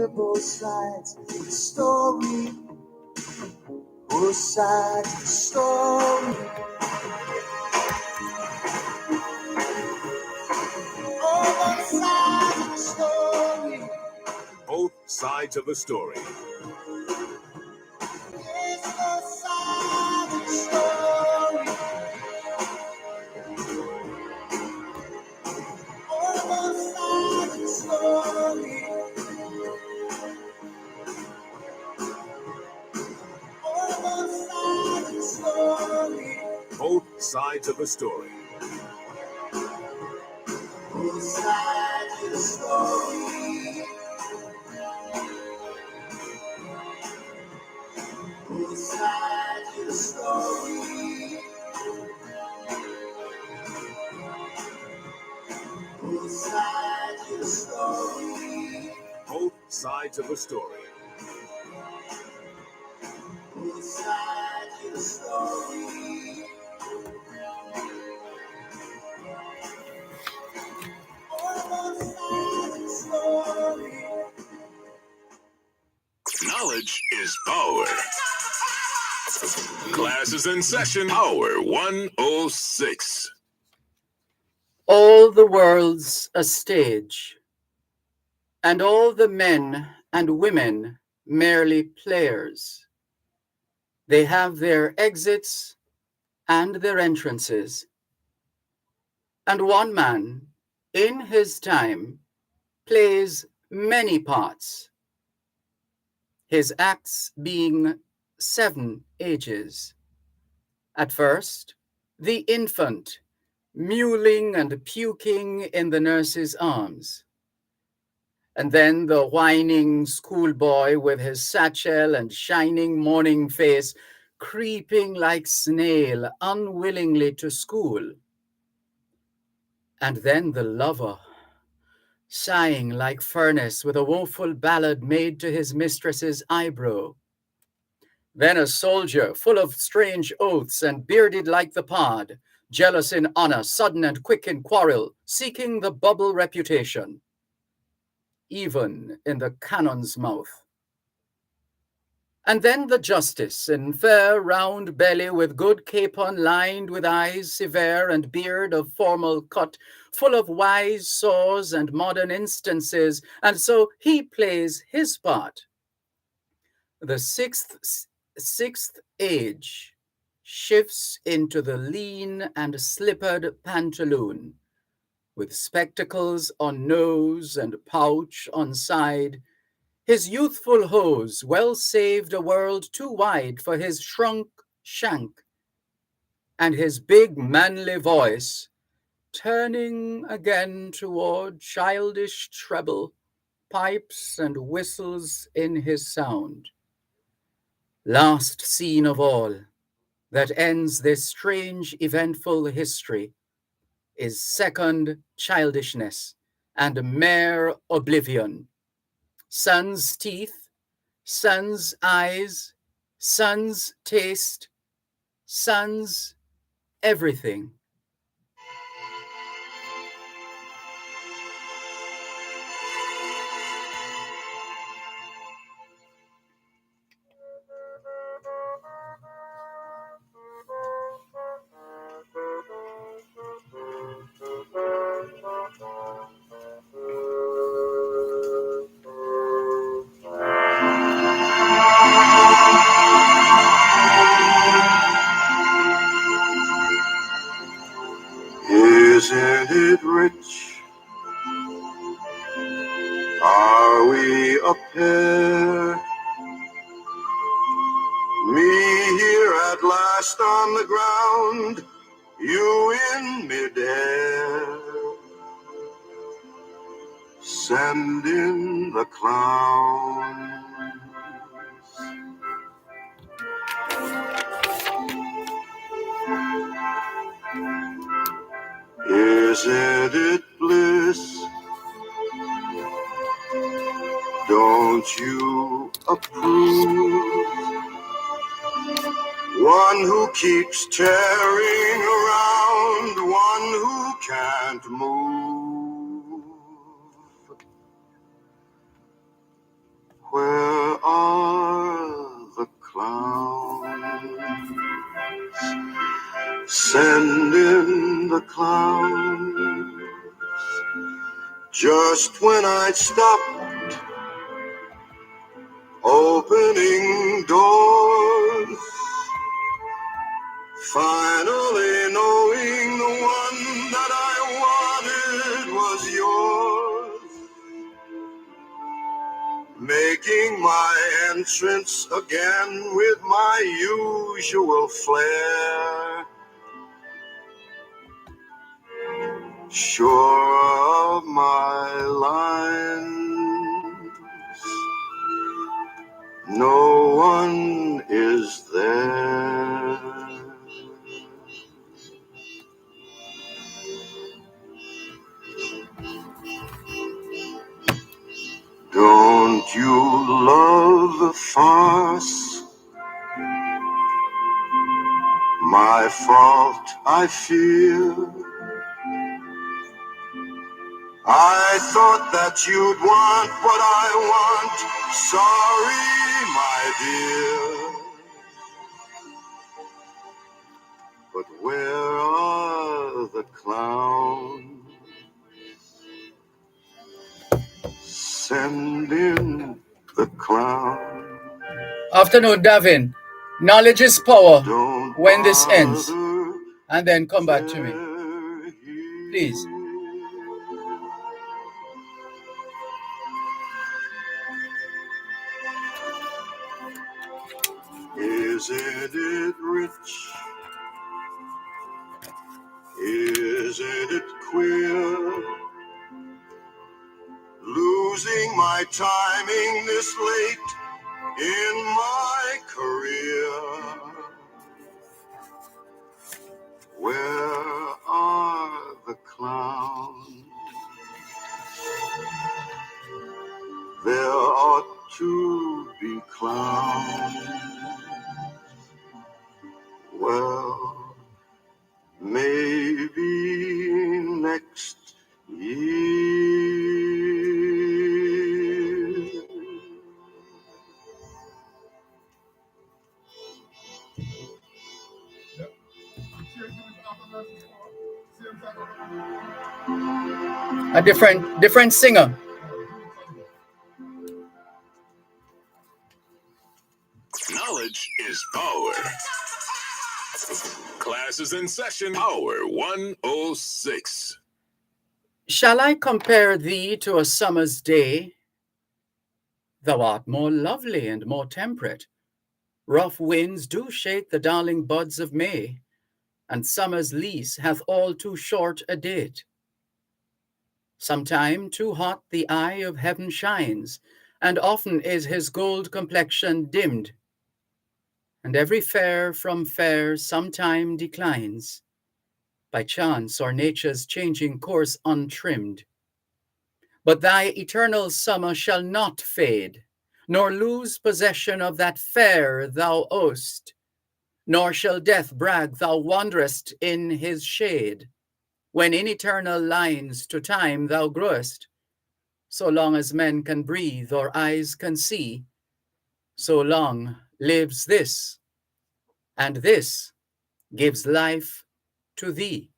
hear both sides of the story. Both sides of the story. Oh, both sides of the story. Both sides of the story. Yes, both sides of the story. Oh, both sides of the story. Oh, both sides of the story. Both sides of the story. Both sides of the story. Both sides of the story. Both sides of the story. Both sides of the story. Both sides of the story. Both sides of the story. Knowledge is power. Class is in session. Power 106. All the world's a stage, and all the men and women merely players. They have their exits and their entrances. And one man, in his time, plays many parts, his acts being 7 ages. At first, the infant, mewling and puking in the nurse's arms. And then the whining schoolboy with his satchel and shining morning face, creeping like snail unwillingly to school. And then the lover, sighing like furnace with a woeful ballad made to his mistress's eyebrow. Then a soldier full of strange oaths and bearded like the pod, jealous in honor, sudden and quick in quarrel, seeking the bubble reputation, even in the cannon's mouth. And then the justice, in fair round belly, with good capon lined with eyes severe and beard of formal cut, full of wise saws and modern instances, and so he plays his part. The sixth age shifts into the lean and slippered pantaloon, with spectacles on nose and pouch on side, his youthful hose well saved a world too wide for his shrunk shank, and his big manly voice turning again toward childish treble, pipes and whistles in his sound. Last scene of all, that ends this strange eventful history, is second childishness and mere oblivion. Sun's teeth, sun's eyes, sun's taste, sun's everything. Isn't it rich? Are we a pair? Me here at last on the ground, you in midair. Send in the clowns. Isn't it bliss? Don't you approve? One who keeps tearing around, one who can't move. Send in the clowns. Just when I'd stopped opening doors, finally knowing the one that I wanted was yours, making my entrance again with my usual flair, sure of my lines, no one is there. Don't you love the farce? My fault, I fear. I thought that you'd want what I want. Sorry, my dear. But where are the clowns? Send in the clown. Afternoon, Dervan. Knowledge is power. When this ends, and then come back to me, please. Isn't it rich? Isn't it queer? Losing my timing this late in my career. Where are the clowns? There ought to be clowns. Well, maybe next year. A different singer. Knowledge is power. Class is in session. Hour 106. Shall I compare thee to a summer's day? Thou art more lovely and more temperate. Rough winds do shake the darling buds of May, and summer's lease hath all too short a date. Sometime too hot the eye of heaven shines, and often is his gold complexion dimmed. And every fair from fair sometime declines, by chance or nature's changing course untrimmed. But thy eternal summer shall not fade, nor lose possession of that fair thou owest, nor shall death brag thou wanderest in his shade, when in eternal lines to time thou growest. So long as men can breathe or eyes can see, so long lives this, and this gives life to thee.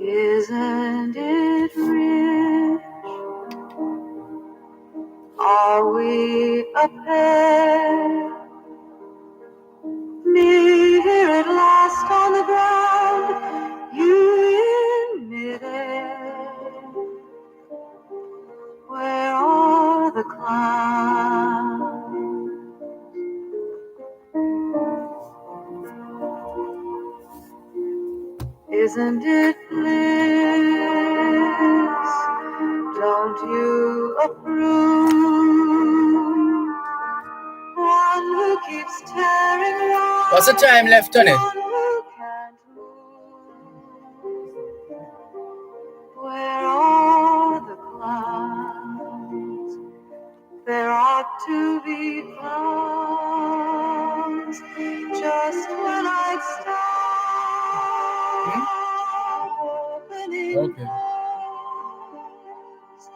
Isn't it rich? Are we a pair? Me here at last on the ground, you in midair. Where are the clouds? Isn't it bliss? Don't you approve? One who keeps tearing around. What's the time left on it? One who can't move.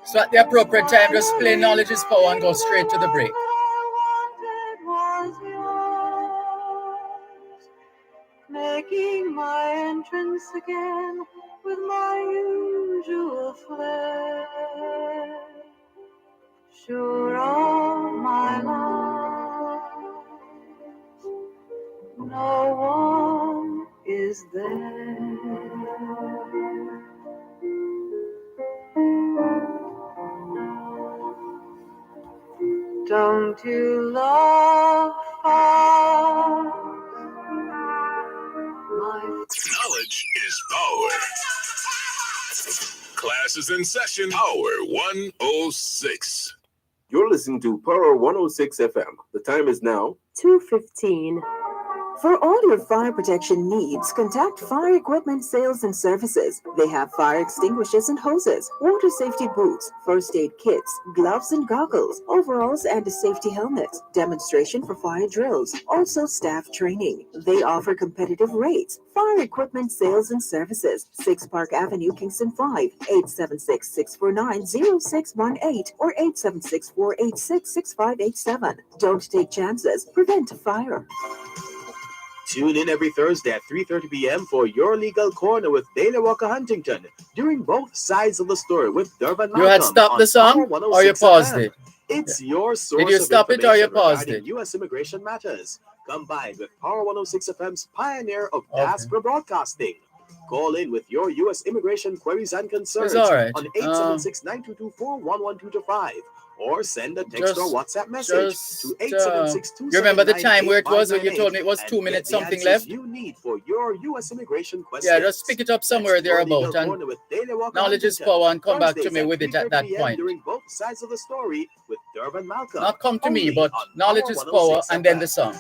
So at the appropriate time, just play Knowledge is Power and go straight to the break. Making my entrance again with my usual flair. Sure all my life, no one is there. Don't you love fun? Knowledge is power. Class is in session. Power 106. You're listening to Power 106 FM. The time is now 2:15. For all your fire protection needs, contact Fire Equipment Sales and Services. They have fire extinguishers and hoses, water safety boots, first aid kits, gloves and goggles, overalls and safety helmets, demonstration for fire drills, also staff training. They offer competitive rates. Fire Equipment Sales and Services, 6 Park Avenue, Kingston 5, 876-649-0618 or 876-486-6587. Don't take chances. Prevent a fire. Tune in every Thursday at 3:30 p.m. for Your Legal Corner with Bailey Walker Huntington, during both sides of the story with Dervan. You had stopped the song or you paused it? It's your source Did you stop it or you paused it? U.S. immigration matters, combined with Power 106 FM's pioneer of diaspora broadcasting. Call in with your U.S. immigration queries and concerns right. on 876-922-411225. Or send a text or WhatsApp message to 876-279-8598. You remember the time where it was when you told me it was 2 minutes something left? You need for your U.S. immigration questions. Yeah, just pick it up somewhere thereabout and Knowledge is Power and come back to me with it at that point. During both sides of the story with Dervan Malcolm. Not come to me, but Knowledge is Power and then the song.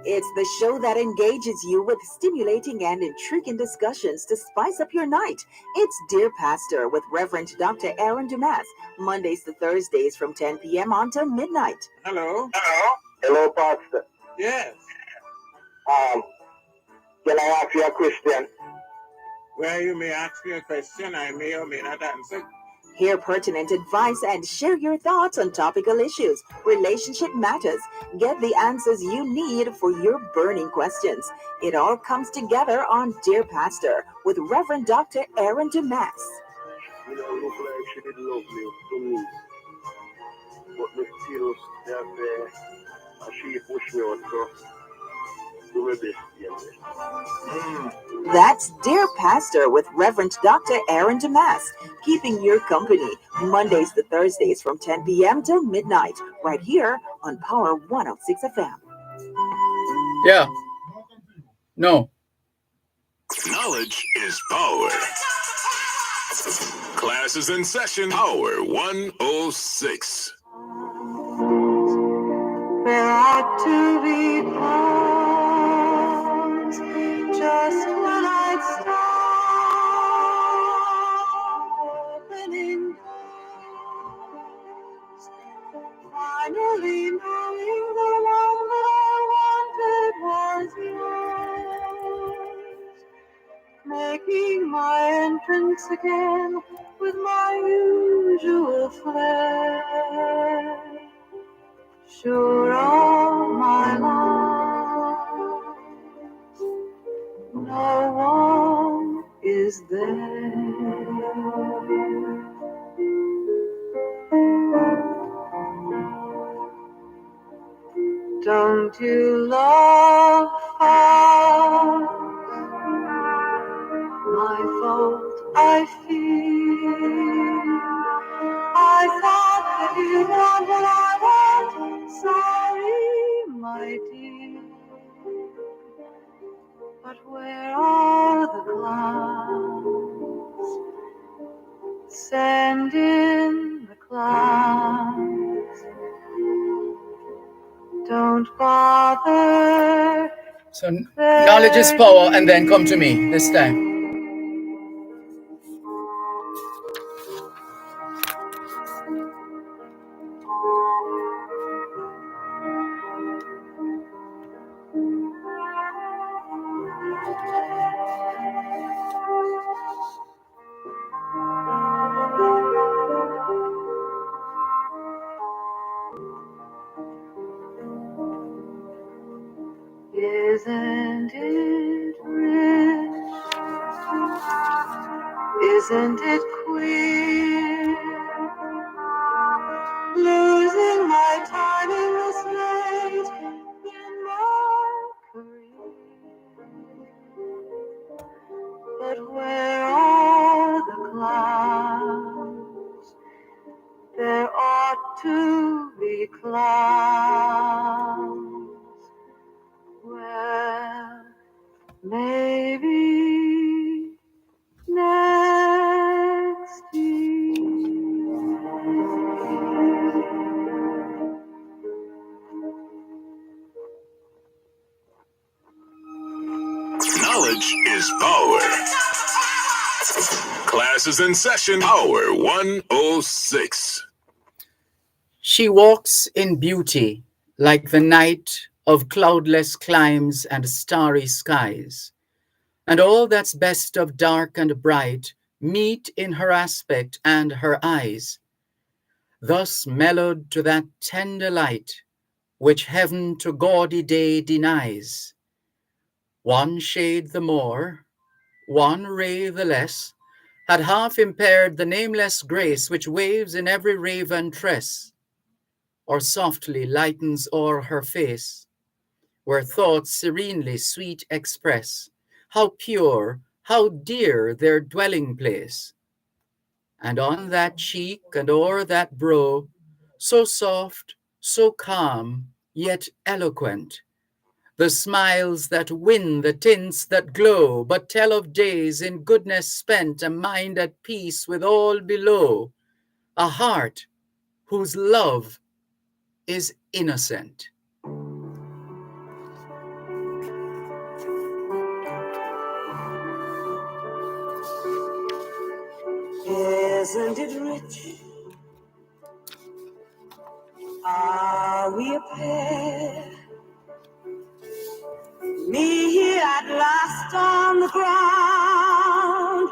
It's the show that engages you with stimulating and intriguing discussions to spice up your night. It's Dear Pastor with Reverend Dr. Aaron Dumas, Mondays to Thursdays from 10 p.m. on till midnight. Hello. Hello, Pastor. Yes. Can I ask you a question? Well, you may ask me a question. I may or may not answer. Hear pertinent advice and share your thoughts on topical issues, relationship matters. Get the answers you need for your burning questions. It all comes together on Dear Pastor with Reverend Dr. Aaron Dumas. You know, look like she did love me to me. But me still that and she pushed me out, so do my best, That's Dear Pastor with Reverend Dr. Aaron Dumas, keeping your company Mondays to Thursdays from 10 p.m. till midnight, right here on Power 106 FM. Yeah. No. Knowledge is power. Class is in session. Power 106. There ought to be pause just when I'd stop opening doors, finally knowing the one that I wanted was yours, making my entrance again with my usual flair. Sure all my life, no one is there. Don't you love us? My fault, I feel. I thought that you want what I want. Sorry, my dear. But where are the clouds? Send in the clouds. Don't bother. So Knowledge is Power and then come to me this time. it queer? Losing my time in this late in my career. But where are the clouds? There ought to be clouds. Well, maybe next year. Knowledge is power. Class is in session. Power 106. She walks in beauty like the night of cloudless climes and starry skies, and all that's best of dark and bright meet in her aspect and her eyes, thus mellowed to that tender light which heaven to gaudy day denies. One shade the more, one ray the less, had half impaired the nameless grace which waves in every raven tress, or softly lightens o'er her face, where thoughts serenely sweet express how pure, how dear their dwelling place. And on that cheek and o'er that brow, so soft, so calm, yet eloquent, the smiles that win, the tints that glow, but tell of days in goodness spent, a mind at peace with all below, a heart whose love is innocent. Isn't it rich? Are we a pair? Me here at last on the ground,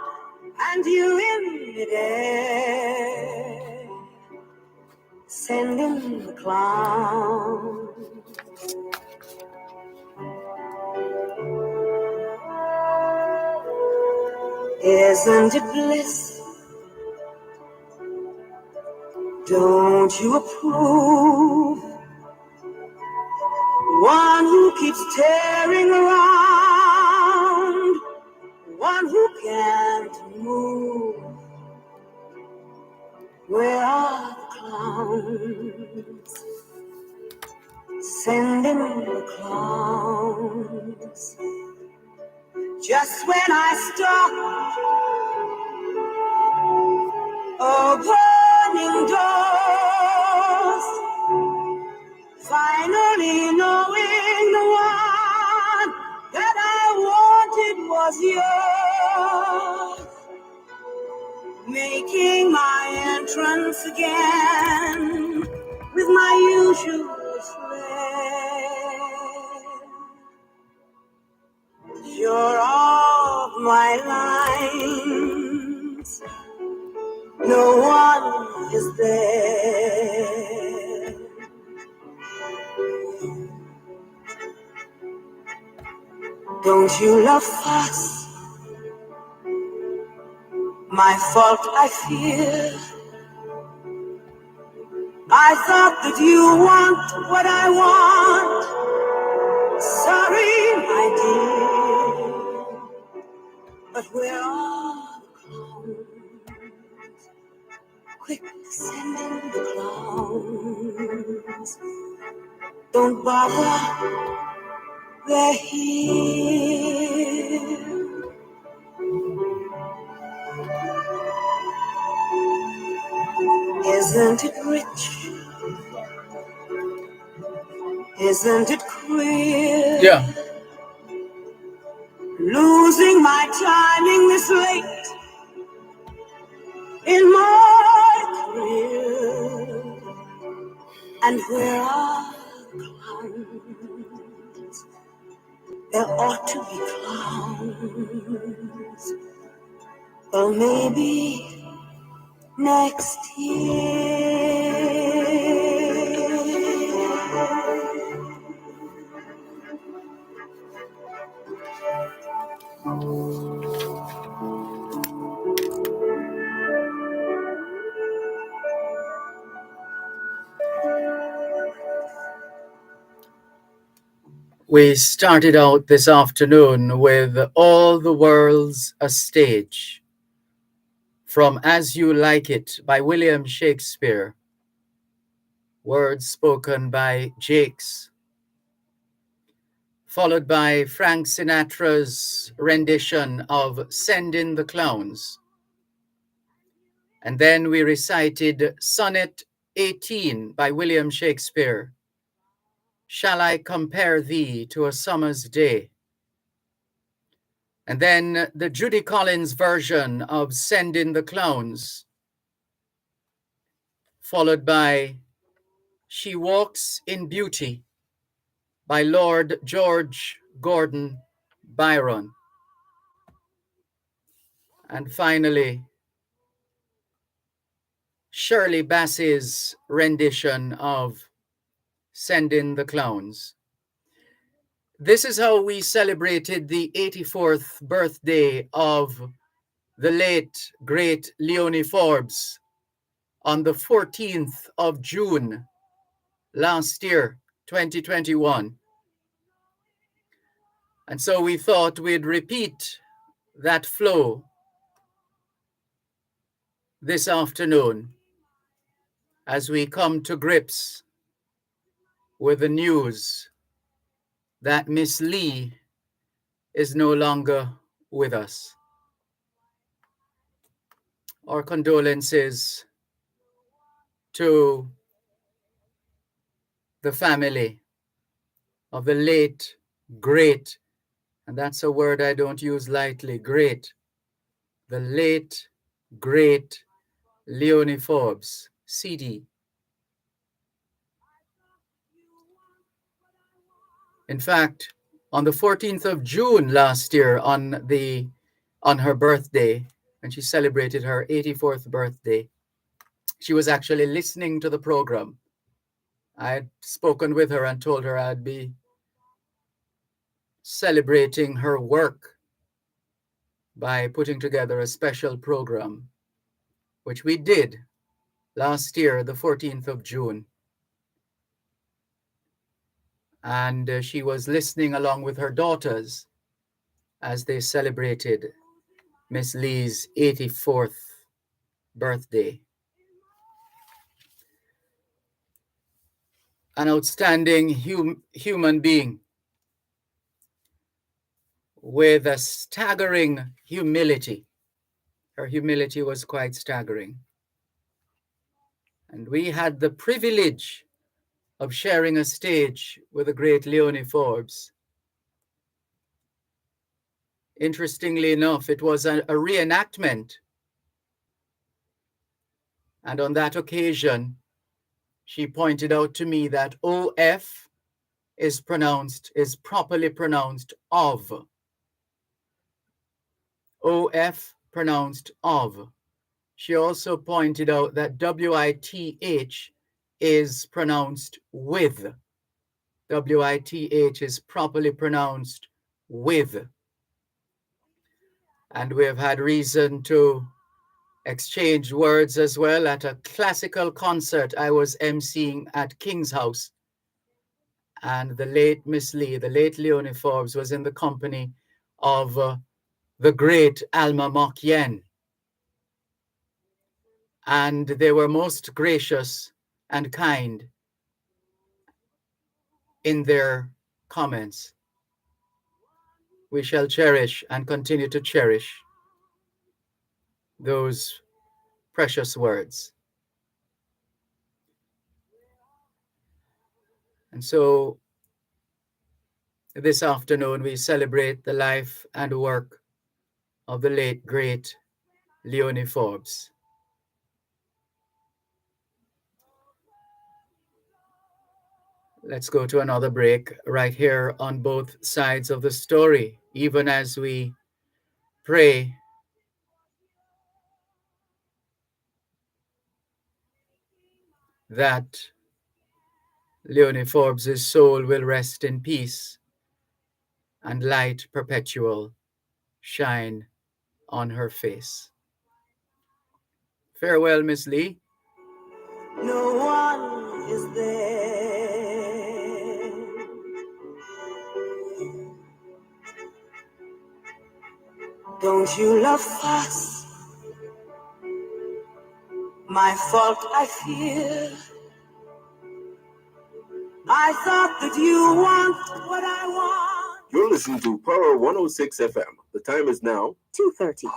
and you in midair, sending the clown. Isn't it bliss? Don't you approve? One who keeps tearing around, one who can't move. Where are the clowns? Sending the clowns. Just when I stopped opening doors, finally knowing the one that I wanted was yours, making my entrance again with my usual flair. You're off my lines, no one is there. Don't you love fuss? My fault, I fear. I thought that you want what I want. Sorry, my dear, but where are the clowns? Quick, send in the clowns. Don't bother, they're here. Isn't it rich? Isn't it queer? Yeah. Losing my timing this late in my career. And where are the clowns? There ought to be clowns. Well, maybe next year. We started out this afternoon with All the World's a Stage from As You Like It by William Shakespeare, words spoken by Jakes, followed by Frank Sinatra's rendition of Send in the Clowns. And then we recited Sonnet 18 by William Shakespeare, Shall I Compare Thee to a Summer's Day? And then the Judy Collins version of Send in the Clowns, followed by She Walks in Beauty by Lord George Gordon Byron. And finally, Shirley Bassey's rendition of Send in the Clowns. This is how we celebrated the 84th birthday of the late, great Leonie Forbes on the 14th of June last year, 2021. And so we thought we'd repeat that flow this afternoon as we come to grips with the news that Miss Lee is no longer with us. Our condolences to the family of the late, great, and that's a word I don't use lightly, great, the late, great Leonie Forbes, CD. In fact, on the 14th of June last year, on her birthday, when she celebrated her 84th birthday, she was actually listening to the program. I had spoken with her and told her I'd be celebrating her work by putting together a special program, which we did last year, the 14th of June. And she was listening along with her daughters as they celebrated Miss Lee's 84th birthday. An outstanding human being with a staggering humility. Her humility was quite staggering. And we had the privilege of sharing a stage with the great Leonie Forbes. Interestingly enough, it was a reenactment. And on that occasion, she pointed out to me that OF is properly pronounced of. OF pronounced of. She also pointed out that WITH is pronounced with. WITH is properly pronounced with. And we have had reason to exchange words as well at a classical concert I was emceeing at King's House. And the late Miss Lee, the late Leonie Forbes, was in the company of the great Alma Mokyen. And they were most gracious and kind in their comments. We shall cherish and continue to cherish those precious words. And so this afternoon, we celebrate the life and work of the late, great Leonie Forbes. Let's go to another break right here on both sides of the story, even as we pray that Leonie Forbes' soul will rest in peace and light perpetual shine on her face. Farewell, Miss Lee. No one is there Don't you love fuss? My fault, I fear. I thought that you want what I want. You're listening to Power 106 FM. The time is now 2:30.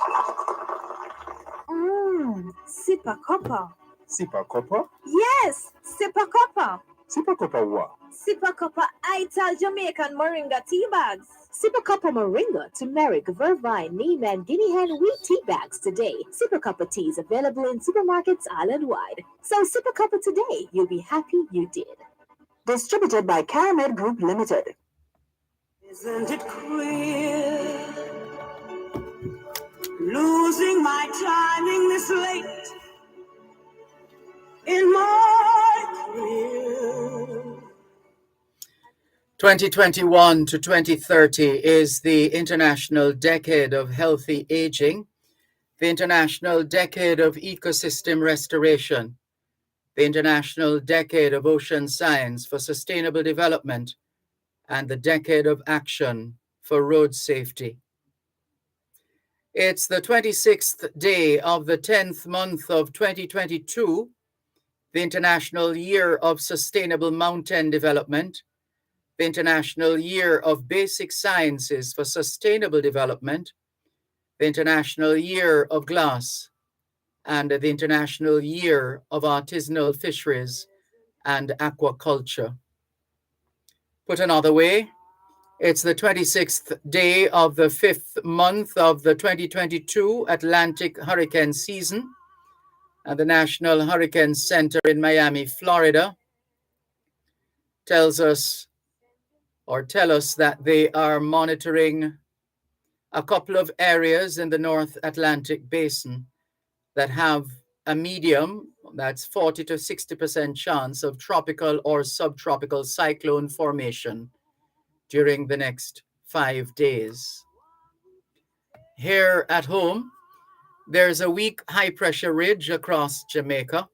Sipa copper. Sipa Copa. Yes, Sipa copper. Sipa Copa what? Sipa copper Ital Jamaican Moringa tea bags. Sipa copper Moringa, turmeric, vervine, neem, and guinea hen wheat tea bags today. Sipa copper tea is available in supermarkets island-wide. So Sipa copper today. You'll be happy you did. Distributed by Caramed Group Limited. Isn't it queer? Losing my timing this late in my career. 2021 to 2030 is the International Decade of Healthy Aging, the International Decade of Ecosystem Restoration, the International Decade of Ocean Science for Sustainable Development, and the Decade of Action for Road Safety. It's the 26th day of the 10th month of 2022, the International Year of Sustainable Mountain Development, the International Year of Basic Sciences for Sustainable Development, the International Year of Glass, and the International Year of Artisanal Fisheries and Aquaculture. Put another way, it's the 26th day of the 5th month of the 2022 Atlantic hurricane season, and the National Hurricane Center in Miami, Florida, tell us that they are monitoring a couple of areas in the North Atlantic basin that have a medium, that's 40 to 60% chance of tropical or subtropical cyclone formation during the next 5 days. Here at home, there's a weak high-pressure ridge across Jamaica.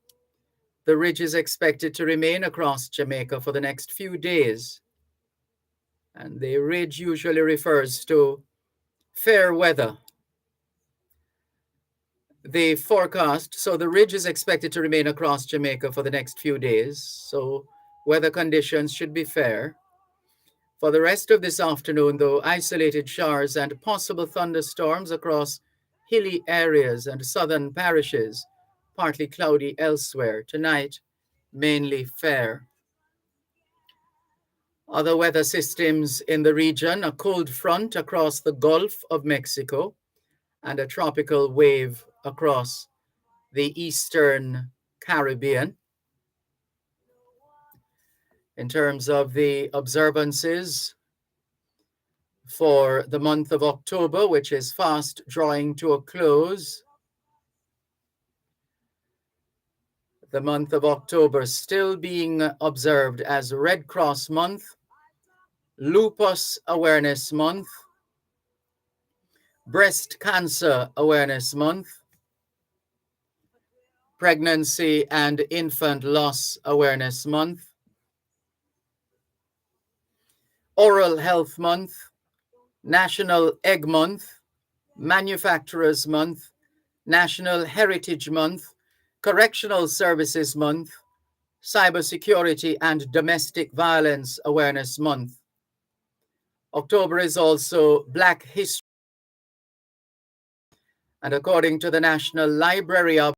The ridge is expected to remain across Jamaica for the next few days. And the ridge usually refers to fair weather. The forecast, so the ridge is expected to remain across Jamaica for the next few days, so weather conditions should be fair. For the rest of this afternoon, though, isolated showers and possible thunderstorms across hilly areas and southern parishes, partly cloudy elsewhere. Tonight, mainly fair. Other weather systems in the region, a cold front across the Gulf of Mexico and a tropical wave across the Eastern Caribbean. In terms of the observances for the month of October, which is fast drawing to a close, the month of October still being observed as Red Cross Month, Lupus Awareness Month, Breast Cancer Awareness Month, Pregnancy and Infant Loss Awareness Month, Oral Health Month, National Egg Month, Manufacturers Month, National Heritage Month, Correctional Services Month, Cybersecurity and Domestic Violence Awareness Month. October is also Black History, and according to the National Library of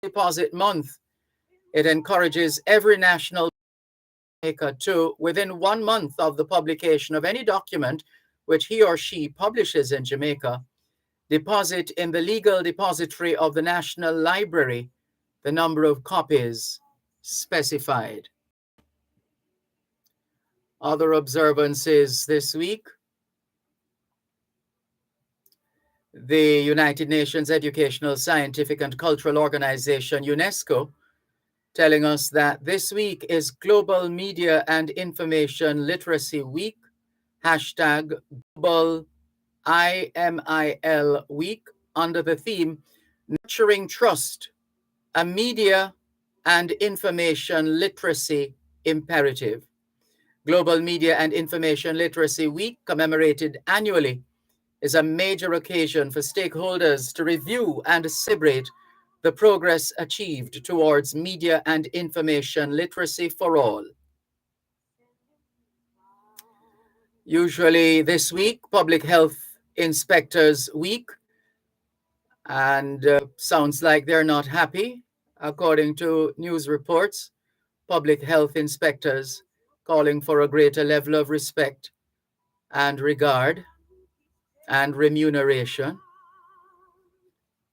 Deposit Month, it encourages every national maker to, within 1 month of the publication of any document which he or she publishes in Jamaica, deposit in the legal depository of the National Library the number of copies specified. Other observances this week: the United Nations Educational, Scientific and Cultural Organization, UNESCO, telling us that this week is Global Media and Information Literacy Week, hashtag Global IMIL Week, under the theme Nurturing Trust, a Media and Information Literacy Imperative. Global Media and Information Literacy Week, commemorated annually, is a major occasion for stakeholders to review and celebrate the progress achieved towards media and information literacy for all. Usually this week, Public Health Inspectors Week, and sounds like they're not happy. According to news reports, public health inspectors calling for a greater level of respect and regard and remuneration.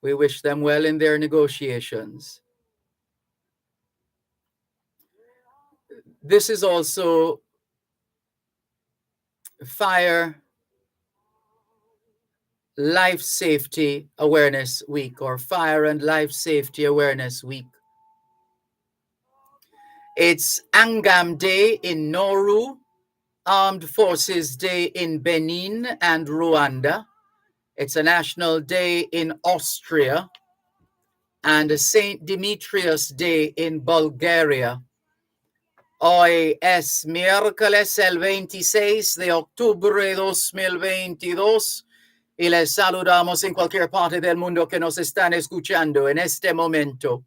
We wish them well in their negotiations. This is also Fire Life Safety Awareness Week, or Fire and Life Safety Awareness Week. It's Angam Day in Nauru, Armed Forces Day in Benin and Rwanda. It's a national day in Austria and a St. Demetrius Day in Bulgaria. Hoy es miércoles el 26 de octubre 2022 y les saludamos en cualquier parte del mundo que nos están escuchando en este momento.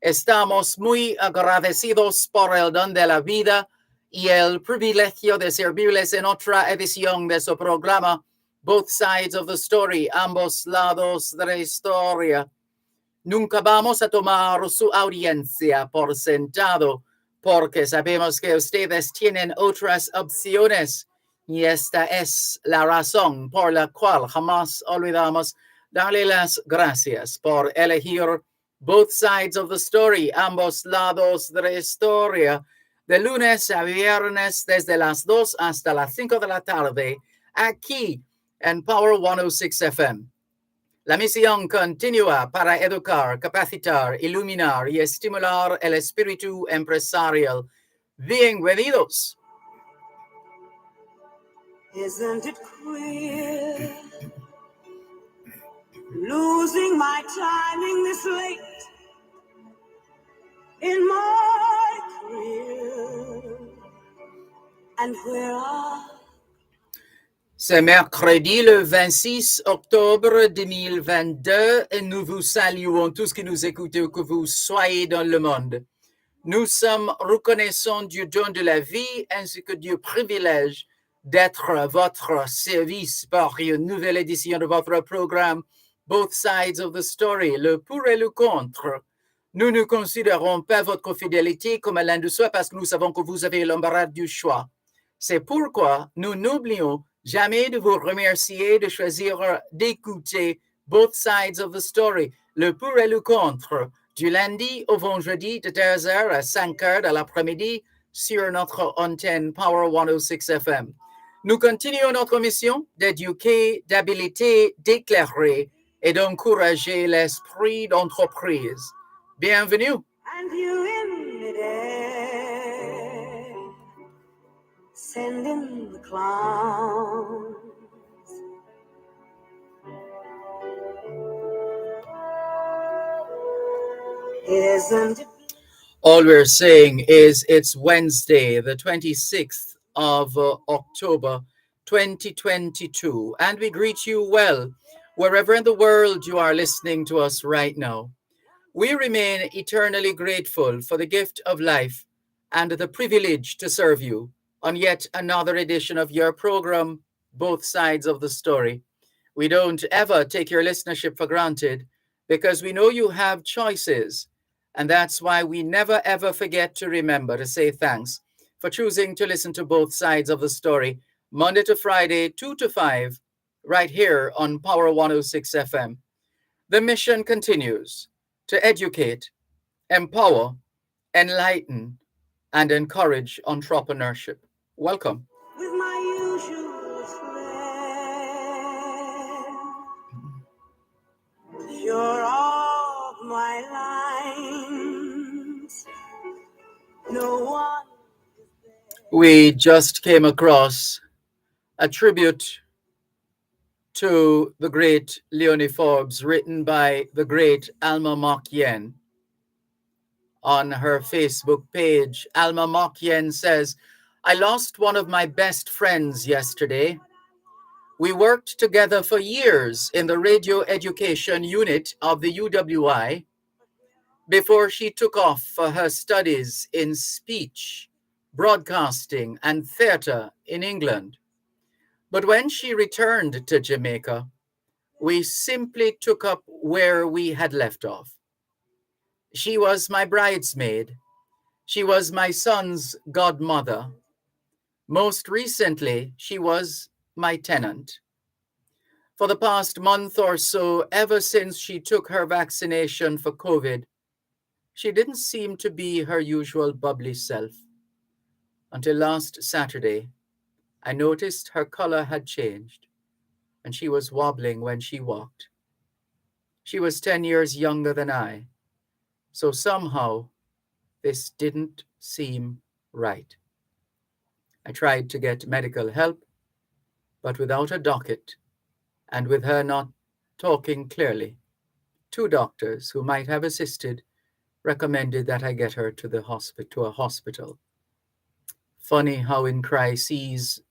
Estamos muy agradecidos por el don de la vida y el privilegio de servirles en otra edición de su programa Both Sides of the Story, ambos lados de la historia. Nunca vamos a tomar su audiencia por sentado, porque sabemos que ustedes tienen otras opciones y esta es la razón por la cual jamás olvidamos darle las gracias por elegir Both Sides of the Story, ambos lados de la historia, de lunes a viernes desde las 2 hasta las 5 de la tarde, aquí en Power 106 FM. La misión continúa para educar, capacitar, iluminar y estimular el espíritu empresarial. Bienvenidos. Isn't it queer? Losing my timing this late in my career. And where are C'est mercredi le 26 octobre 2022 et nous vous saluons tous qui nous écoutez où que vous soyez dans le monde. Nous sommes reconnaissants du don de la vie ainsi que du privilège d'être à votre service par une nouvelle édition de votre programme Both Sides of the Story, le pour et le contre. Nous ne considérons pas votre fidélité comme l'un de soi parce que nous savons que vous avez l'embarras du choix. C'est pourquoi nous n'oublions jamais de vous remercier de choisir d'écouter Both Sides of the Story, le pour et le contre, du lundi au vendredi de 2h à 5h de l'après-midi sur notre antenne Power 106 FM. Nous continuons notre mission d'éduquer, d'habiliter, d'éclairer et d'encourager l'esprit d'entreprise. Bienvenue. and you in midair, sending the clowns. Isn't it? All we're saying is it's Wednesday, the 26th of October, 2022, and we greet you well, wherever in the world you are listening to us right now. We remain eternally grateful for the gift of life and the privilege to serve you on yet another edition of your program, Both Sides of the Story. We don't ever take your listenership for granted because we know you have choices. And that's why we never ever forget to remember to say thanks for choosing to listen to Both Sides of the Story, Monday to Friday, 2 to 5, right here on Power 106 FM. The mission continues to educate, empower, enlighten, and encourage entrepreneurship. Welcome. With my usual flair, you're off my lines. No one. We just came across a tribute to the great Leonie Forbes, written by the great Alma Mokyen on her Facebook page. Alma Mokyen says, I lost one of my best friends yesterday. We worked together for years in the radio education unit of the UWI before she took off for her studies in speech, broadcasting, and theater in England. But when she returned to Jamaica, we simply took up where we had left off. She was my bridesmaid. She was my son's godmother. Most recently, she was my tenant. For the past month or so, ever since she took her vaccination for COVID, she didn't seem to be her usual bubbly self. Until last Saturday, I noticed her color had changed, and she was wobbling when she walked. She was 10 years younger than I, so somehow this didn't seem right. I tried to get medical help, but without a docket and with her not talking clearly, 2 doctors who might have assisted recommended that I get her to a hospital. Funny how in crises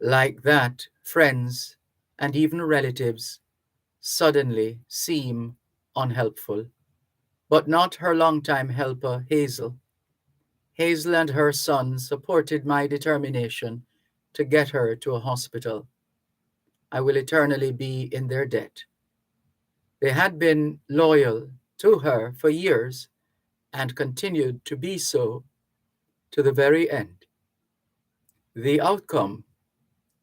like that, friends and even relatives suddenly seem unhelpful, but not her longtime helper, Hazel. Hazel and her son supported my determination to get her to a hospital. I will eternally be in their debt. They had been loyal to her for years and continued to be so to the very end. The outcome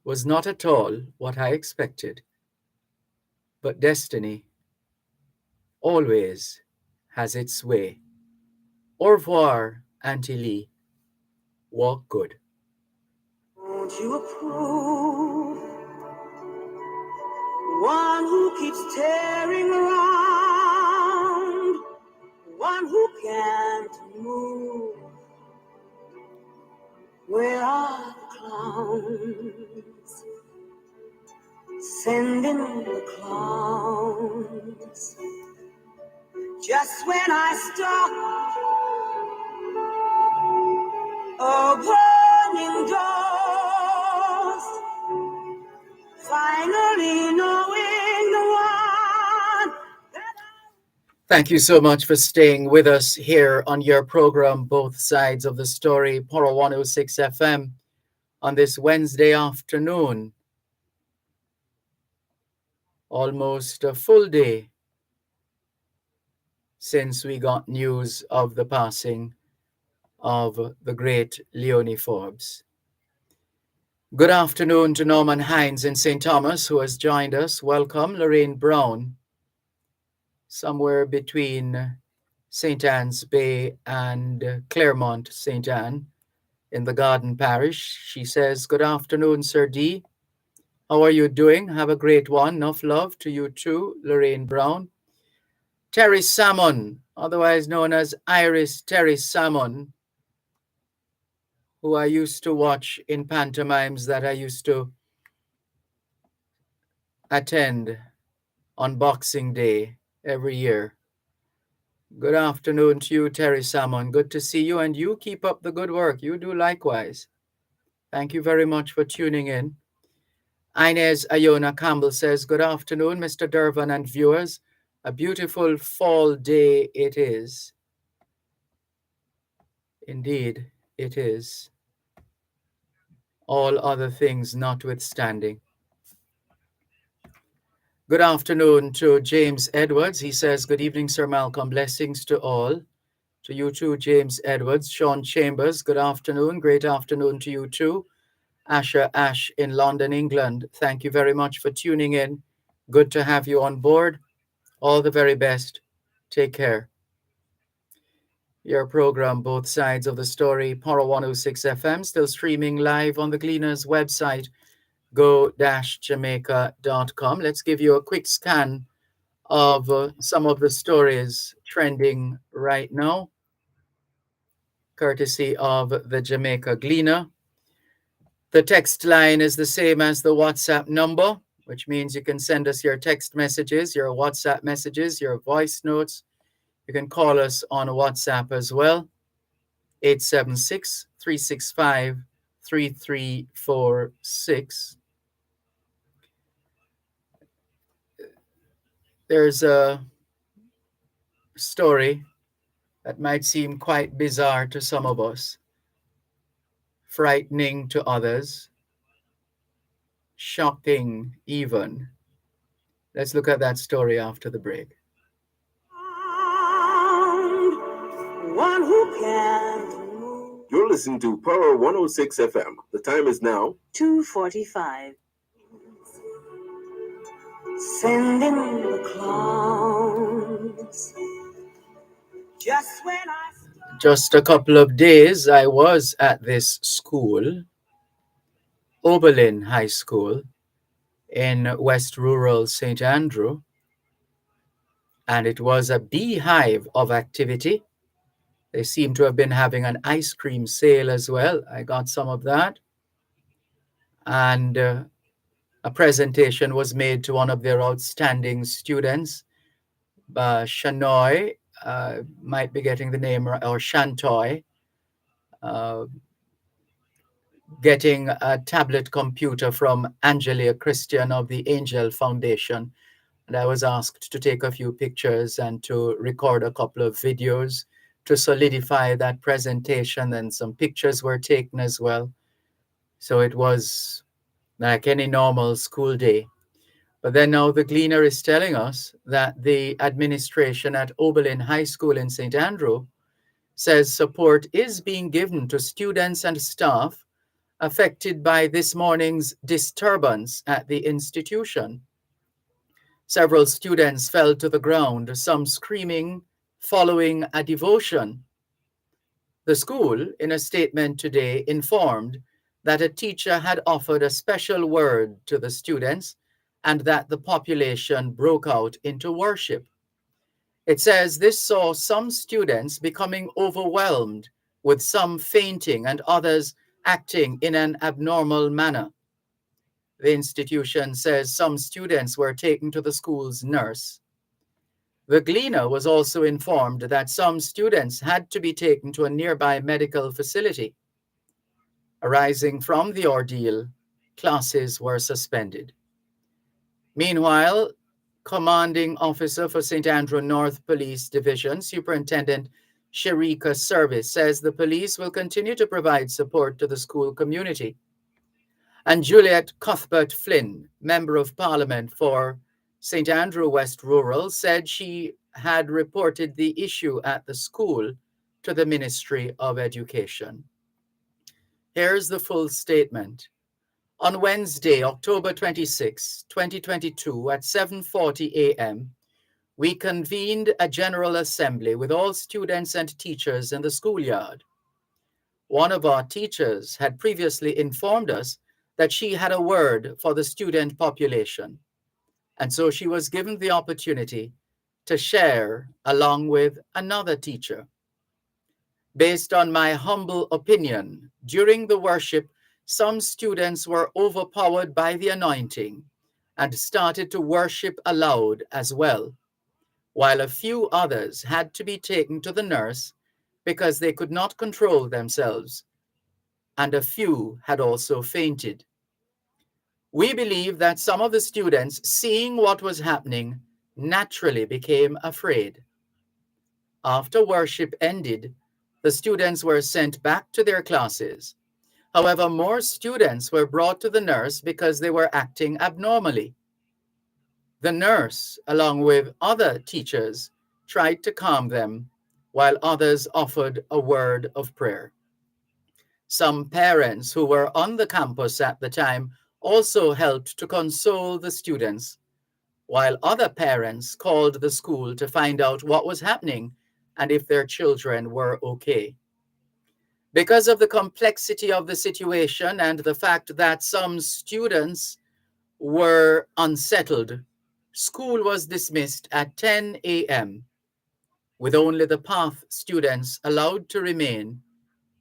was not at all what I expected, but destiny always has its way. Au revoir, Auntie Lee. Walk good. Won't you approve? One who keeps tearing around, one who can't move. Where are the clowns? Sending the clowns. Just when I stop opening doors, finally knowing the one that Thank you so much for staying with us here on your program, Both Sides of the Story, Poro 106 FM, on this Wednesday afternoon. Almost a full day since we got news of the passing of the great Leonie Forbes. Good afternoon to Norman Hines in St. Thomas, who has joined us. Welcome, Lorraine Brown, somewhere between St. Anne's Bay and Claremont, St. Anne, in the Garden Parish. She says, good afternoon, Sir D. How are you doing? Have a great one. Enough love to you too, Lorraine Brown. Terry Salmon, otherwise known as Iris Terry Salmon, who I used to watch in pantomimes that I used to attend on Boxing Day every year. Good afternoon to you, Terry Salmon. Good to see you, and you keep up the good work. You do likewise. Thank you very much for tuning in. Inez Ayona Campbell says, good afternoon, Mr. Dervan and viewers. A beautiful fall day it is. Indeed, it is. All other things notwithstanding. Good afternoon to James Edwards. He says, good evening, Sir Malcolm. Blessings to all. To you too, James Edwards. Sean Chambers, good afternoon. Great afternoon to you too. Asher Ash in London, England. Thank you very much for tuning in. Good to have you on board. All the very best. Take care. Your program, Both Sides of the Story, Poro 106 FM, still streaming live on the Gleaners website, go-jamaica.com. Let's give you a quick scan of some of the stories trending right now, courtesy of the Jamaica Gleaner. The text line is the same as the WhatsApp number, which means you can send us your text messages, your WhatsApp messages, your voice notes. You can call us on WhatsApp as well, 876-365-3346. There's a story that might seem quite bizarre to some of us, frightening to others, shocking even. Let's look at that story after the break. One who can't move. You're listening to Power 106 FM. The time is now 2:45. Sending the clowns. Just when I Just a couple of days, I was at this school, Oberlin High School, in West Rural St. Andrew, and it was a beehive of activity. They seem to have been having an ice cream sale as well. I got some of that. And a presentation was made to one of their outstanding students, Shanoy, might be getting the name, or Shantoy, getting a tablet computer from Angelia Christian of the Angel Foundation. And I was asked to take a few pictures and to record a couple of videos to solidify that presentation, and some pictures were taken as well. So it was like any normal school day. But then now the Gleaner is telling us that the administration at Oberlin High School in St. Andrew says support is being given to students and staff affected by this morning's disturbance at the institution. Several students fell to the ground, some screaming, following a devotion. The school, in a statement today, informed that a teacher had offered a special word to the students and that the population broke out into worship. It says this saw some students becoming overwhelmed, with some fainting and others acting in an abnormal manner. The institution says some students were taken to the school's nurse. The Gleaner was also informed that some students had to be taken to a nearby medical facility. Arising from the ordeal, classes were suspended. Meanwhile, Commanding Officer for St. Andrew North Police Division, Superintendent Sharika Service, says the police will continue to provide support to the school community. And Juliet Cuthbert Flynn, Member of Parliament for St. Andrew West Rural, said she had reported the issue at the school to the Ministry of Education. Here's the full statement. On Wednesday, October 26, 2022, at 7:40 a.m., we convened a General Assembly with all students and teachers in the schoolyard. One of our teachers had previously informed us that she had a word for the student population, and so she was given the opportunity to share along with another teacher. Based on my humble opinion, during the worship, some students were overpowered by the anointing and started to worship aloud as well, while a few others had to be taken to the nurse because they could not control themselves, and a few had also fainted. We believe that some of the students, seeing what was happening, naturally became afraid. After worship ended, the students were sent back to their classes. However, more students were brought to the nurse because they were acting abnormally. The nurse, along with other teachers, tried to calm them, while others offered a word of prayer. Some parents who were on the campus at the time also helped to console the students, while other parents called the school to find out what was happening and if their children were okay. Because of the complexity of the situation and the fact that some students were unsettled, school was dismissed at 10 a.m., with only the PATH students allowed to remain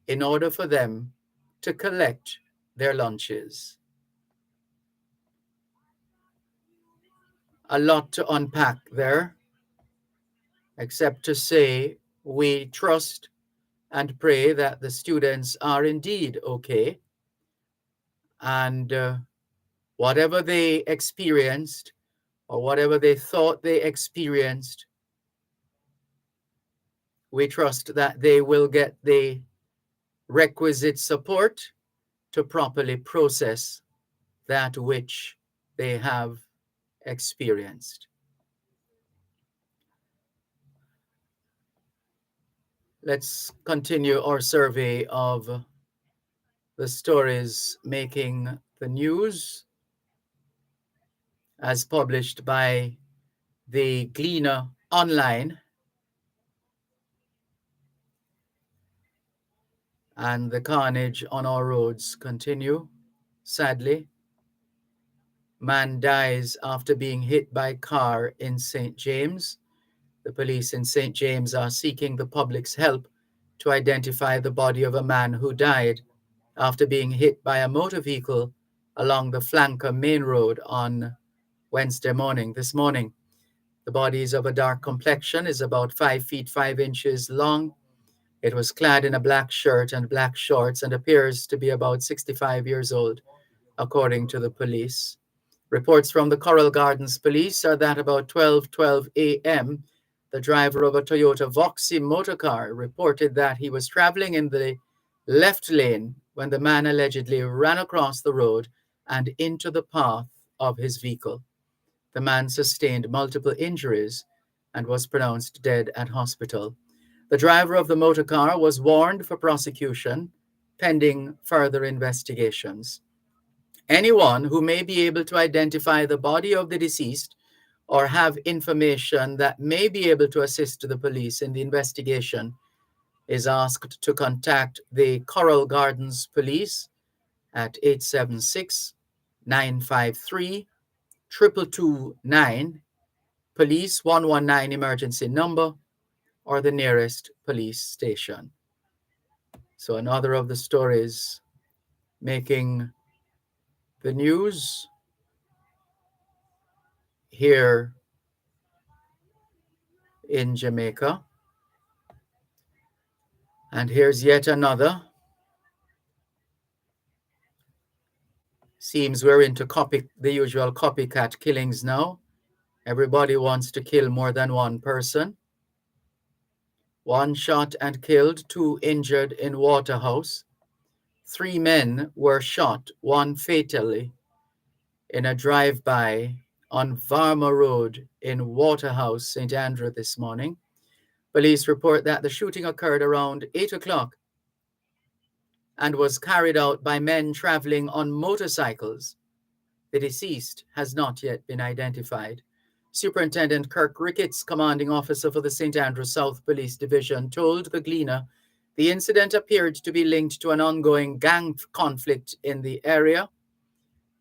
in order for them to collect their lunches. A lot to unpack there, except to say we trust and pray that the students are indeed okay, and whatever they experienced or whatever they thought they experienced, we trust that they will get the requisite support to properly process that which they have experienced. Let's continue our survey of the stories making the news as published by the Gleaner Online. And the carnage on our roads continue, sadly. Man dies after being hit by car in St. James. The police in St. James are seeking the public's help to identify the body of a man who died after being hit by a motor vehicle along the Flanker Main Road on Wednesday morning. This morning, the body is of a dark complexion, is about 5 feet 5 inches long. It was clad in a black shirt and black shorts and appears to be about 65 years old, according to the police. Reports from the Coral Gardens police are that about 12:12 a.m., the driver of a Toyota Voxy motorcar reported that he was traveling in the left lane when the man allegedly ran across the road and into the path of his vehicle. The man sustained multiple injuries and was pronounced dead at hospital. The driver of the motorcar was warned for prosecution pending further investigations. Anyone who may be able to identify the body of the deceased or have information that may be able to assist the police in the investigation is asked to contact the Coral Gardens Police at 876-953-2229, Police 119 emergency number, or the nearest police station. So another of the stories making the news here in Jamaica. And here's yet another. Seems we're into the usual copycat killings now. Everybody wants to kill more than one person. 1 shot and killed, 2 injured in Waterhouse. 3 men were shot, 1 fatally, in a drive-by on Varma Road in Waterhouse, St. Andrew this morning. Police report that the shooting occurred around 8 o'clock and was carried out by men traveling on motorcycles. The deceased has not yet been identified. Superintendent Kirk Ricketts, commanding officer for the St. Andrew South Police Division, told the Gleaner the incident appeared to be linked to an ongoing gang conflict in the area.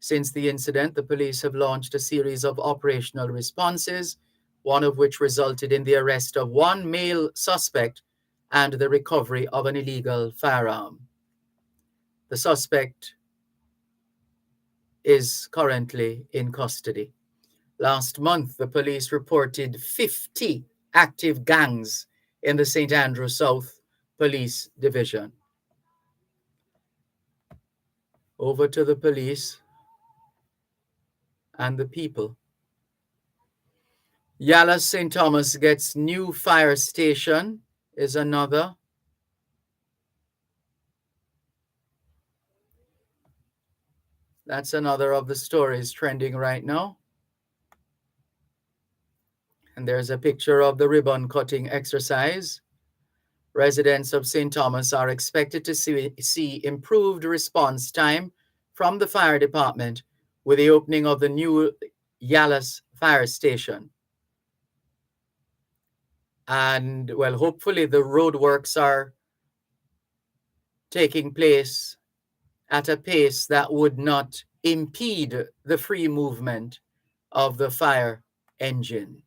Since the incident, the police have launched a series of operational responses, one of which resulted in the arrest of 1 male suspect and the recovery of an illegal firearm. The suspect is currently in custody. Last month, the police reported 50 active gangs in the St. Andrew South Police Division. Over to the police and the people. Yala St. Thomas gets new fire station is another. That's another of the stories trending right now. And there's a picture of the ribbon cutting exercise. Residents of St. Thomas are expected to see improved response time from the fire department with the opening of the new Yallas fire station. And, well, hopefully the roadworks are taking place at a pace that would not impede the free movement of the fire engine.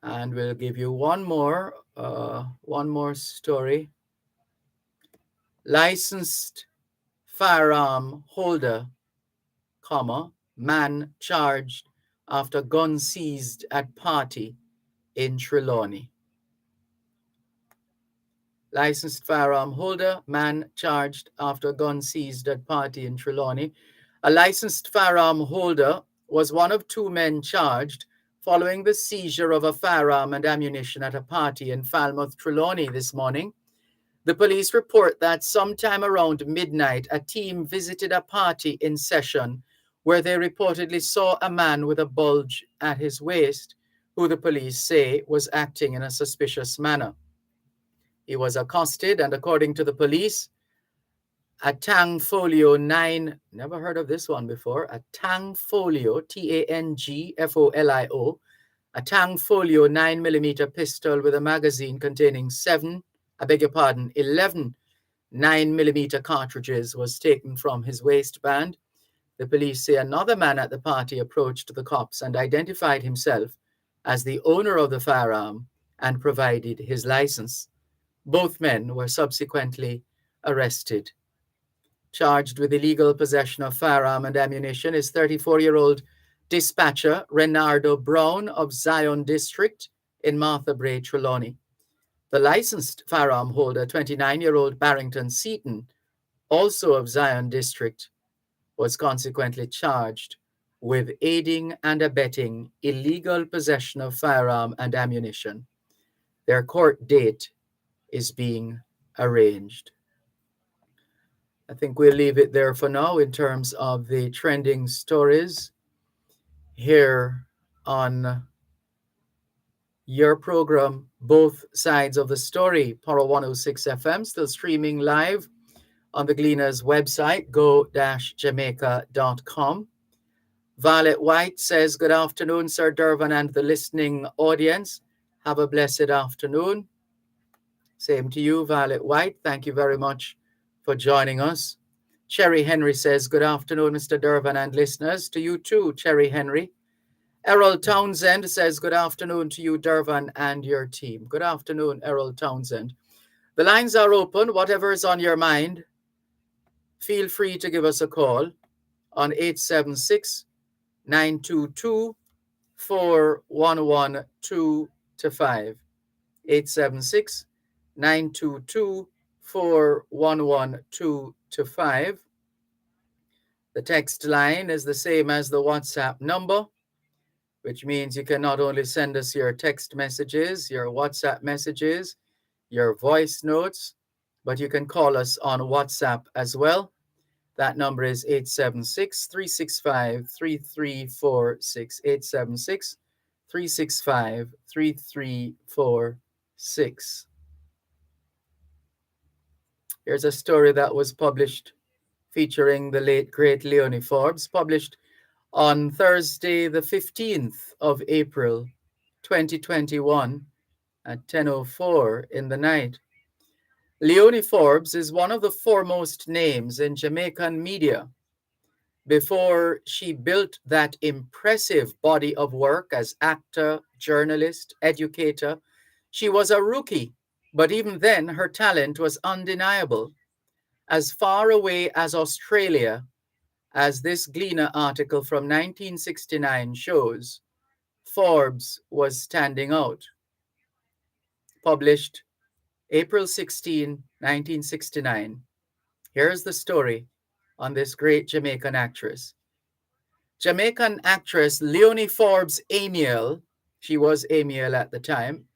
And we'll give you one more story. Licensed firearm holder, man charged after gun seized at party in Trelawney. Licensed firearm holder, man charged after gun seized at party in Trelawney. A licensed firearm holder was one of two men charged following the seizure of a firearm and ammunition at a party in Falmouth, Trelawney this morning. The police report that sometime around midnight, a team visited a party in session where they reportedly saw a man with a bulge at his waist, who the police say was acting in a suspicious manner. He was accosted, and according to the police, a Tang Folio 9, never heard of this one before, a Tang Folio, Tangfolio, a Tang Folio 9mm pistol with a magazine containing 11 9mm cartridges was taken from his waistband. The police say another man at the party approached the cops and identified himself as the owner of the firearm and provided his license. Both men were subsequently arrested. Charged with illegal possession of firearm and ammunition is 34-year-old dispatcher Renardo Brown of Zion District in Martha Bray, Trelawney. The licensed firearm holder, 29-year-old Barrington Seaton, also of Zion District, was consequently charged with aiding and abetting illegal possession of firearm and ammunition. Their court date is being arranged. I think we'll leave it there for now in terms of the trending stories here on your program, Both Sides of the Story, Power 106 FM, still streaming live on the Gleaner's website, go-jamaica.com. Violet White says, good afternoon, Sir Dervan and the listening audience. Have a blessed afternoon. Same to you, Violet White. Thank you very much for joining us. Cherry Henry says, good afternoon, Mr. Dervan and listeners. To you too, Cherry Henry. Errol Townsend says, good afternoon to you, Dervan, and your team. Good afternoon, Errol Townsend. The lines are open. Whatever is on your mind, feel free to give us a call on 876-922-4112-5. 876-922-4112-5. The text line is the same as the WhatsApp number, which means you can not only send us your text messages, your WhatsApp messages, your voice notes, but you can call us on WhatsApp as well. That number is 876-365-3346, 876-365-3346. Here's a story that was published featuring the late, great Leonie Forbes, published on Thursday, the 15th of April, 2021 at 10:04 in the night. Leonie Forbes is one of the foremost names in Jamaican media. Before she built that impressive body of work as actor, journalist, educator, she was a rookie, but even then her talent was undeniable. As far away as Australia, as this Gleaner article from 1969 shows, Forbes was standing out. Published April 16, 1969. Here's the story on this great Jamaican actress. Jamaican actress Leonie Forbes Amiel, she was Amiel at the time,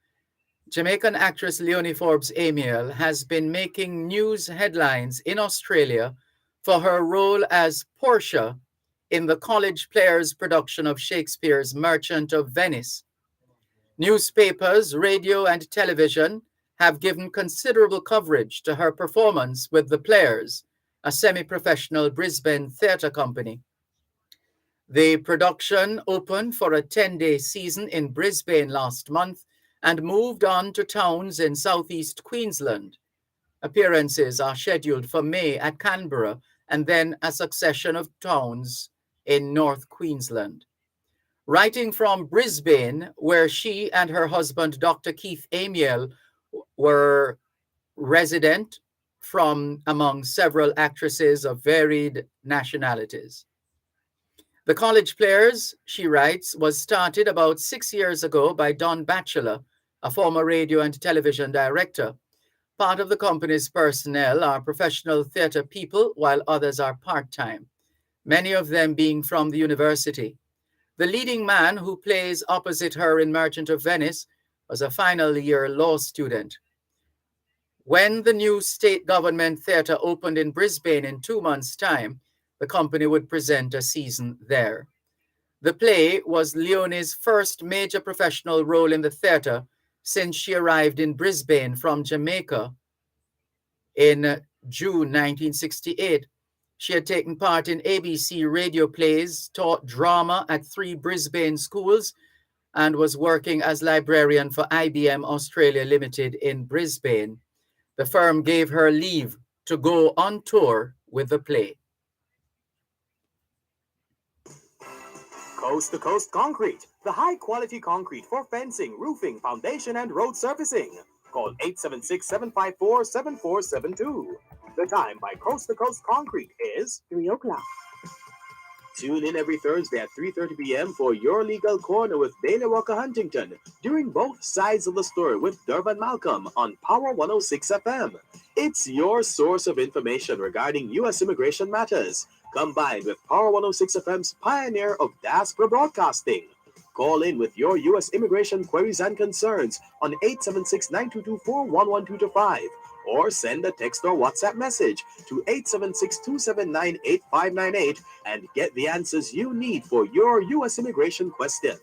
Jamaican actress Leonie Forbes Amiel has been making news headlines in Australia for her role as Portia in the College Players production of Shakespeare's Merchant of Venice. Newspapers, radio, and television have given considerable coverage to her performance with the Players, a semi-professional Brisbane theatre company. The production opened for a 10-day season in Brisbane last month and moved on to towns in southeast Queensland. Appearances are scheduled for May at Canberra and then a succession of towns in North Queensland. Writing from Brisbane, where she and her husband, Dr. Keith Amiel, were resident from among several actresses of varied nationalities. The College Players, she writes, was started about 6 years ago by Don Batchelor, a former radio and television director. Part of the company's personnel are professional theatre people, while others are part-time, many of them being from the university. The leading man who plays opposite her in Merchant of Venice was a final year law student. When the new state government theatre opened in Brisbane in 2 months' time, the company would present a season there. The play was Leonie's first major professional role in the theatre since she arrived in Brisbane from Jamaica in June 1968. She had taken part in ABC radio plays, taught drama at 3 Brisbane schools, and was working as librarian for IBM Australia Limited in Brisbane. The firm gave her leave to go on tour with the play. Coast to Coast Concrete, the high-quality concrete for fencing, roofing, foundation, and road surfacing. Call 876-754-7472. The time by Coast to Coast Concrete is 3 o'clock. Tune in every Thursday at 3:30 p.m. for Your Legal Corner with Dana Walker Huntington during both sides of the story with Dervan Malcolm on Power 106 FM. It's your source of information regarding U.S. immigration matters, combined with Power 106 FM's pioneer of diaspora broadcasting. Call in with your U.S. immigration queries and concerns on 876-9224-11225 or send a text or WhatsApp message to 876-279-8598 and get the answers you need for your U.S. immigration questions.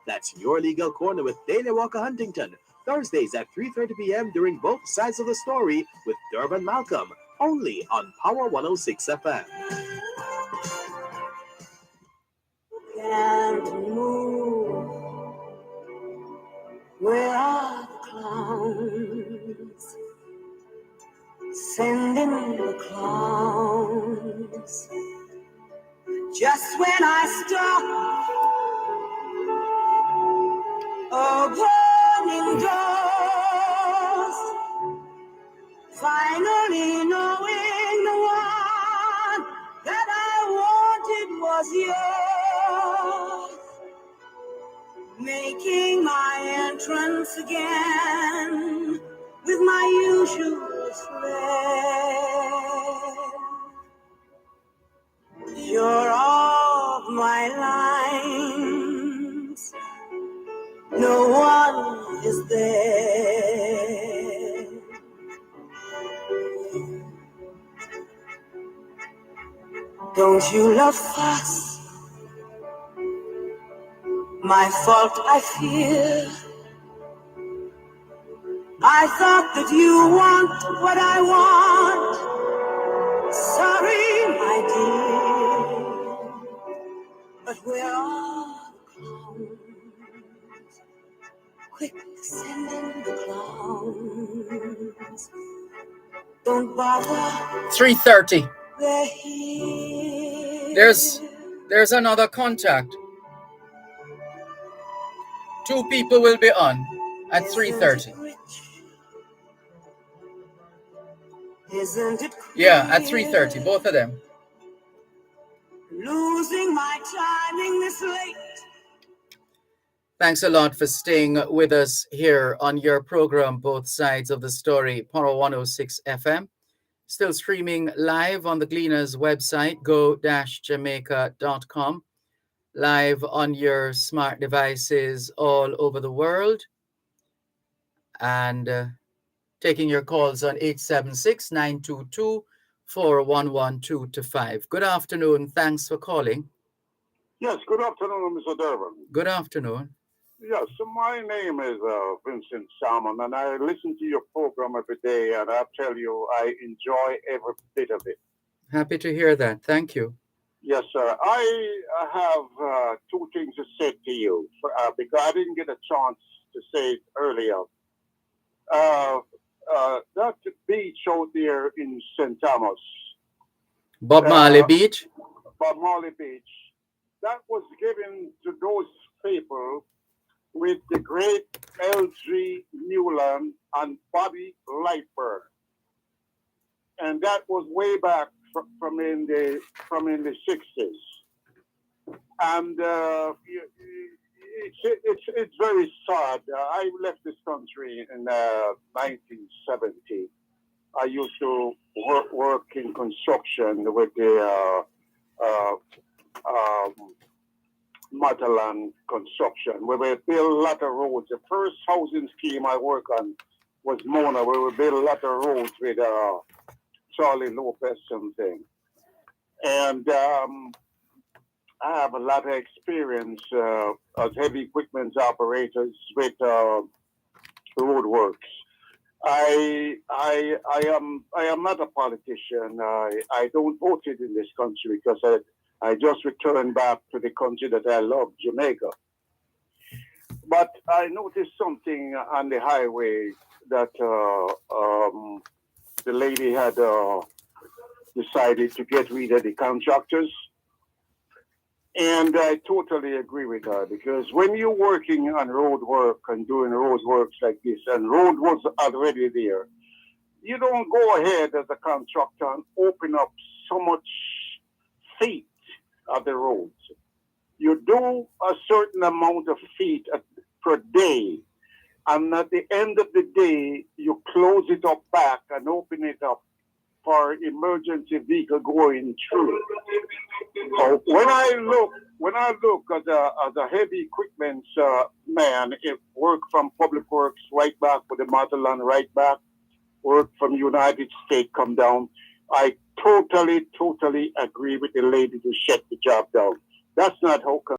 That's Your Legal Corner with Dana Walker Huntington, Thursdays at 3:30 p.m. during both sides of the story with Dervan Malcolm, only on Power 106 FM. Can't move. Where are the clowns? Sending the clowns. Just when I stop opening doors, finally knowing the one that I wanted was yours. Making my entrance again with my usual flair. You're off my lines. No one is there. Don't you love fuss? My fault, I fear. I thought that you want what I want. Sorry, my dear. But where are the clowns? Quick, send in the clowns. Don't bother. 3:30. They're here. There's another contact. 2 people will be on at 3:30. Isn't it Yeah, at 3:30, both of them. Losing my timing this late. Thanks a lot for staying with us here on your program, Both Sides of the Story, Power 106 FM. Still streaming live on the Gleaners website, go-jamaica.com. Live on your smart devices all over the world. And taking your calls on 876-922-4112 Good afternoon. Thanks for calling. Yes, good afternoon, Mr. Dervan. Good afternoon. Yes, so my name is Vincent Salmon, and I listen to your program every day, and I tell you, I enjoy every bit of it. Happy to hear that. Thank you. Yes, sir. I have 2 things to say to you, because I didn't get a chance to say it earlier. That beach out there in St. Thomas. Bob Marley Beach? Bob Marley Beach. That was given to those people with the great L.G. Newland and Bobby Lightburn. And that was way back from in the 60s. And it's very sad. I left this country in 1970. I used to work in construction with the Matalan construction, where we built a lot of roads. The first housing scheme I worked on was Mona, where we built a lot of roads with Charlie Lopez something. And I have a lot of experience as heavy equipment operators with roadworks. I am not a politician. I don't vote in this country because I just returned back to the country that I love, Jamaica. But I noticed something on the highway that the lady had decided to get rid of the contractors. And I totally agree with her because when you're working on road work and doing road works like this, and road was already there, you don't go ahead as a contractor and open up so much feet of the roads. You do a certain amount of feet per day, and at the end of the day, you close it up back and open it up for emergency vehicle going through. So when I look as a heavy equipment man, it work from Public Works right back with the motherland right back, work from United States come down. I totally agree with the lady to shut the job down. That's not how